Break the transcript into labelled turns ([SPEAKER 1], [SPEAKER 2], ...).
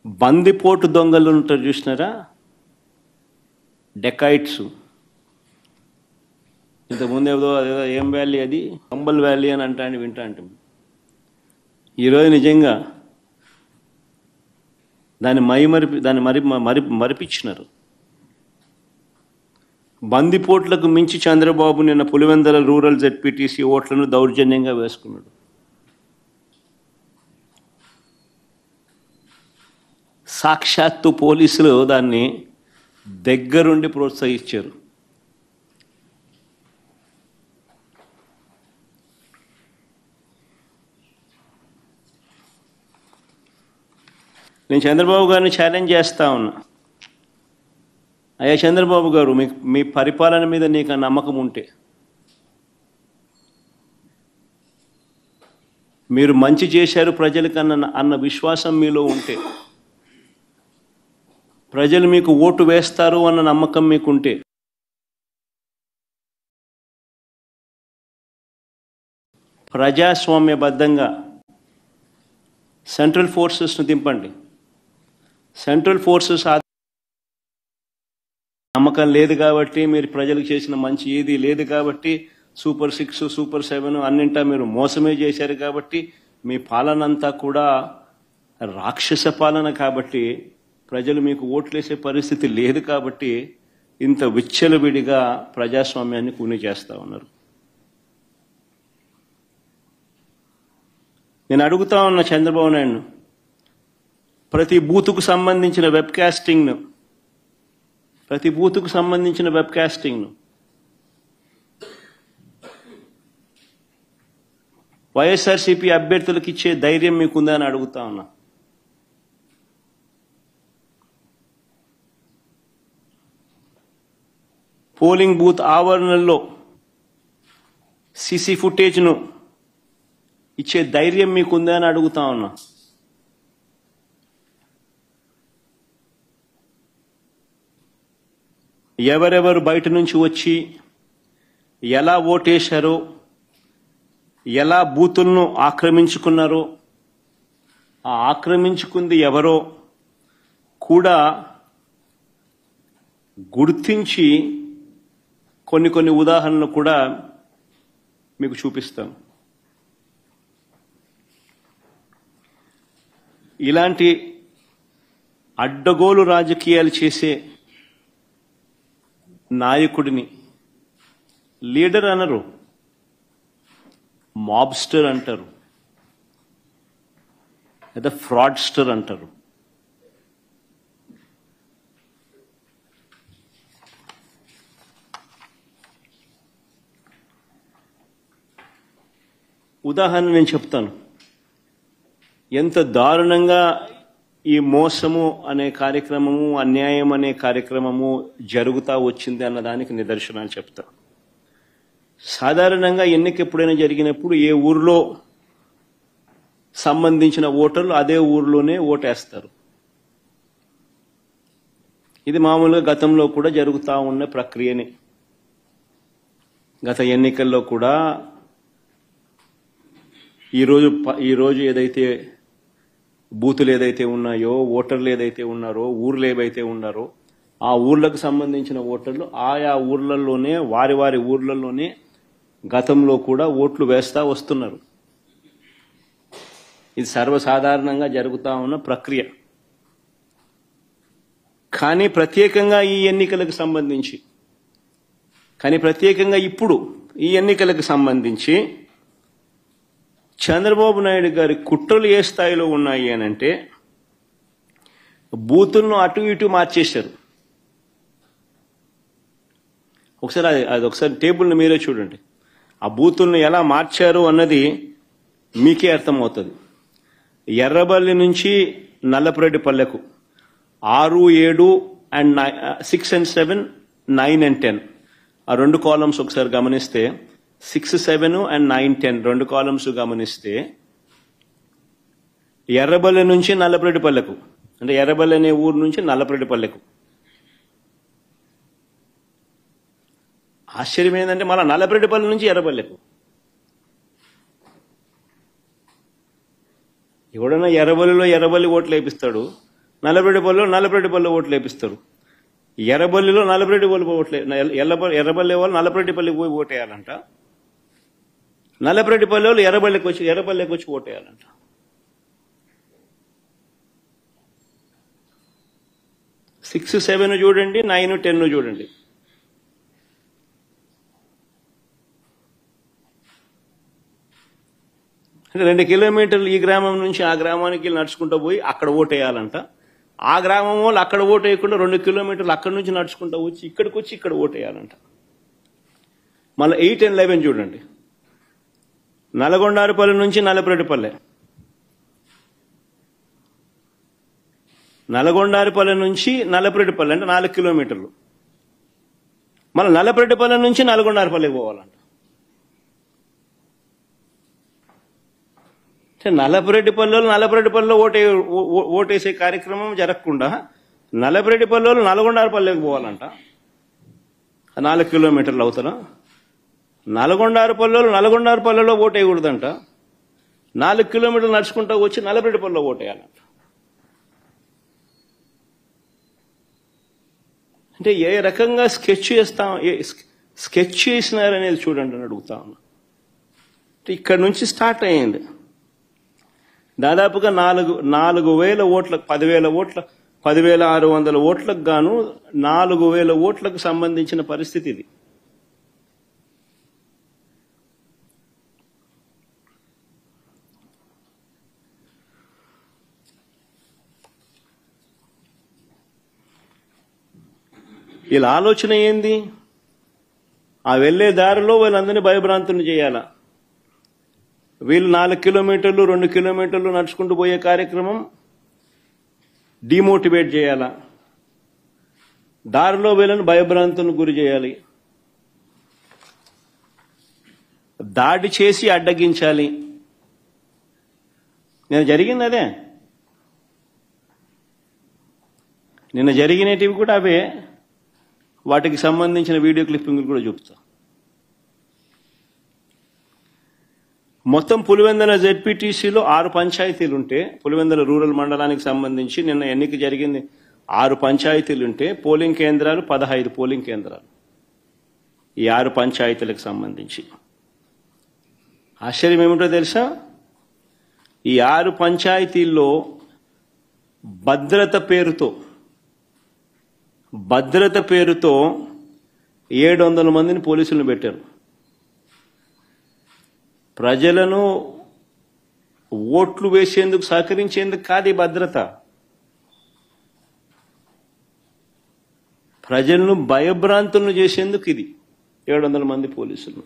[SPEAKER 1] బందిపోటు దొంగలు ఉంటారు చూసినారా, డెకాయిట్స్. ఇంతకుముందు ఏదో అదేదో ఏం వ్యాలీ, అది కంబల్ వ్యాలీ అని అంటా వింటా అంటే ఈరోజు నిజంగా దాన్ని మరిపించినారు. బందిపోట్లకు మించి చంద్రబాబు నిన్న పులివెందుల రూరల్ జెడ్పీటీసీ ఓట్లను దౌర్జన్యంగా వేసుకున్నాడు. సాక్షాత్తు పోలీసులు దాన్ని దగ్గరుండి ప్రోత్సహించారు. నేను చంద్రబాబు గారిని ఛాలెంజ్ చేస్తా ఉన్నా, అయ్యా చంద్రబాబు గారు, మీ పరిపాలన మీద నీకు నమ్మకం ఉంటే, మీరు మంచి చేశారు ప్రజలకు అన్న విశ్వాసం మీలో ఉంటే, ప్రజలు మీకు ఓటు వేస్తారు అన్న నమ్మకం మీకుంటే, ప్రజాస్వామ్యబద్ధంగా సెంట్రల్ ఫోర్సెస్ను దింపండి. సెంట్రల్ ఫోర్సెస్ నమ్మకం లేదు కాబట్టి, మీరు ప్రజలకు చేసిన మంచి ఏది లేదు కాబట్టి, సూపర్ 6 సూపర్ 7 అన్నింటా మీరు మోసమే చేశారు కాబట్టి, మీ పాలన అంతా కూడా రాక్షస పాలన కాబట్టి, ప్రజలు మీకు ఓట్లేసే పరిస్థితి లేదు కాబట్టి ఇంత విచ్చలవిడిగా ప్రజాస్వామ్యాన్ని కూని చేస్తూ ఉన్నారు. నేను అడుగుతా ఉన్న చంద్రబాబు నాయుడు, ప్రతి బూతుకు సంబంధించిన వెబ్కాస్టింగ్ను వైఎస్ఆర్సీపీ అభ్యర్థులకు ఇచ్చే ధైర్యం మీకుందా అని అడుగుతా ఉన్నా. పోలింగ్ బూత్ ఆవరణల్లో సీసీ ఫుటేజ్ను ఇచ్చే ధైర్యం మీకుందా అని అడుగుతా ఉన్నా. ఎవరెవరు బయట నుంచి వచ్చి ఎలా ఓటేశారో, ఎలా బూతులను ఆక్రమించుకున్నారో, ఆ ఆక్రమించుకుంది ఎవరో కూడా గుర్తించి కొన్ని ఉదాహరణలు కూడా మీకు చూపిస్తాం. ఇలాంటి అడ్డగోలు రాజకీయాలు చేసే నాయకుడిని లీడర్ అనరు, మాబ్స్టర్ అంటారు, లేదా ఫ్రాడ్స్టర్ అంటారు. ఉదాహరణ నేను చెప్తాను, ఎంత దారుణంగా ఈ మోసము అనే కార్యక్రమము, అన్యాయం అనే కార్యక్రమము జరుగుతూ వచ్చింది అన్నదానికి నిదర్శనాలు చెప్తా. సాధారణంగా ఎన్నిక ఎప్పుడైనా జరిగినప్పుడు ఏ ఊరిలో సంబంధించిన ఓటర్లు అదే ఊరిలోనే ఓటేస్తారు. ఇది మామూలుగా గతంలో కూడా జరుగుతూ ఉన్న ప్రక్రియనే. గత ఎన్నికల్లో కూడా ఈరోజు ఏదైతే బూతులు ఏదైతే ఉన్నాయో, ఓటర్లు ఏదైతే ఉన్నారో, ఊర్లు ఏవైతే ఉన్నారో, ఆ ఊర్లకు సంబంధించిన ఓటర్లు ఆయా ఊర్లలోనే, వారి ఊర్లలోనే గతంలో కూడా ఓట్లు వేస్తా వస్తున్నారు. ఇది సర్వసాధారణంగా జరుగుతూ ఉన్న ప్రక్రియ. కానీ ప్రత్యేకంగా ఈ ఎన్నికలకు ఇప్పుడు ఈ ఎన్నికలకు సంబంధించి చంద్రబాబు నాయుడు గారి కుట్రలు ఏ స్థాయిలో ఉన్నాయి అనంటే, బూతులను అటు ఇటు మార్చేశారు. ఒకసారి టేబుల్ని మీరే చూడండి. ఆ బూతులను ఎలా మార్చారు అన్నది మీకే అర్థమవుతుంది. ఎర్రబల్లి నుంచి నల్లపురెడ్డిపల్లెకు 6, 7 and 6 and 7, 9 and 10 ఆ రెండు కాలమ్స్ ఒకసారి గమనిస్తే, 6, 7 and 9, 10 రెండు కాలమ్స్ గమనిస్తే, ఎర్రబల్లి నుంచి నల్లపురెడ్డిపల్లెకు, అంటే ఎర్రబల్లి అనే ఊరు నుంచి నల్లపురెడ్డిపల్లెకు. ఆశ్చర్యం ఏంటంటే మళ్ళీ నల్లపురెడ్డిపల్లి నుంచి ఎర్రబల్లెకు. ఎవడన్నా ఎర్రబల్లిలో ఎర్రబల్లి ఓట్లు వేపిస్తాడు, నల్లపరెడ్డిపల్లిలో ఓట్లు వేపిస్తారు. ఎర్రబల్లిలో నల్లపరెడ్డిపల్లి ఎర్రబల్లి వాళ్ళు నల్లపరెడ్డిపల్లికి పోయి ఓటేయాలంట. నల్లపరెడ్డిపల్లి వాళ్ళు ఎర్రబల్లికి వచ్చి ఓటేయాలంట. సిక్స్ 7 చూడండి, 9, 10 చూడండి. అంటే 2 కిలోమీటర్లు ఈ గ్రామం నుంచి ఆ గ్రామానికి నడుచుకుంటూ పోయి అక్కడ ఓటేయాలంట. ఆ గ్రామం వాళ్ళు అక్కడ ఓటేయకుండా 2 కిలోమీటర్లు అక్కడి నుంచి నడుచుకుంటూ వచ్చి ఇక్కడ ఓటేయాలంట. మళ్ళీ 8 and 11 చూడండి. నల్గొండారుపల్లి నుంచి నల్లపరెడ్డిపల్లె, నల్గొండారుపల్లి నుంచి నల్లపరెడ్డిపల్లి అంటే 4 కిలోమీటర్లు. మళ్ళీ నల్లపరెడ్డిపల్లి నుంచి నల్గొండారుపల్లికి పోవాలంట. నల్లపరెడ్డిపల్లిలో ఓటేసే కార్యక్రమం జరగకుండా నల్లపరెడ్డిపల్లిలో నల్గొండారుపల్లికి పోవాలంట. 4 కిలోమీటర్లు అవుతారా? నల్గొండారుపల్లిలో ఓటేయకూడదంట. 4 కిలోమీటర్లు నడుచుకుంటూ వచ్చి నల్లపరెడ్డిపల్లిలో ఓటేయాలంట. అంటే ఏ రకంగా స్కెచ్ చేసినారనేది చూడండి అని అడుగుతా ఉన్నా. ఇక్కడ నుంచి స్టార్ట్ అయ్యింది. దాదాపుగా 4,000 ఓట్లకు 10,600 ఓట్లకు గాను 4,000 ఓట్లకు సంబంధించిన పరిస్థితి ఇది. వీళ్ళ ఆలోచన ఏంది? ఆ వెళ్లే దారిలో వీళ్ళందరినీ భయభ్రాంతులు చేయాలా. వీళ్ళు 4 కిలోమీటర్లు 2 కిలోమీటర్లు నడుచుకుంటూ పోయే కార్యక్రమం డిమోటివేట్ చేయాలా. దారిలో వీళ్ళని భయభ్రాంతులకు గురి చేయాలి. దాడి చేసి అడ్డగించాలి. నేను జరిగింది అదే. నిన్న జరిగినటివి కూడా అవే. వాటికి సంబంధించిన వీడియో క్లిప్పింగ్లు కూడా చూపుతా. మొత్తం పులివెందుల జెడ్పీటీసీలో 6 పంచాయతీలుంటే, పులివెందుల రూరల్ మండలానికి సంబంధించి నిన్న ఎన్నిక జరిగింది. 6 పంచాయతీలుంటే పోలింగ్ కేంద్రాలు 15 పోలింగ్ కేంద్రాలు. ఈ 6 పంచాయతీలకు సంబంధించి ఆశ్చర్యం ఏమిటో తెలుసా? ఈ 6 పంచాయతీల్లో భద్రత పేరుతో 700 మందిని పోలీసులను పెట్టారు. ప్రజలను ఓట్లు వేసేందుకు సహకరించేందుకు కాదు ఈ భద్రత. ప్రజలను భయభ్రాంతులను చేసేందుకు ఇది 700 మంది పోలీసులు.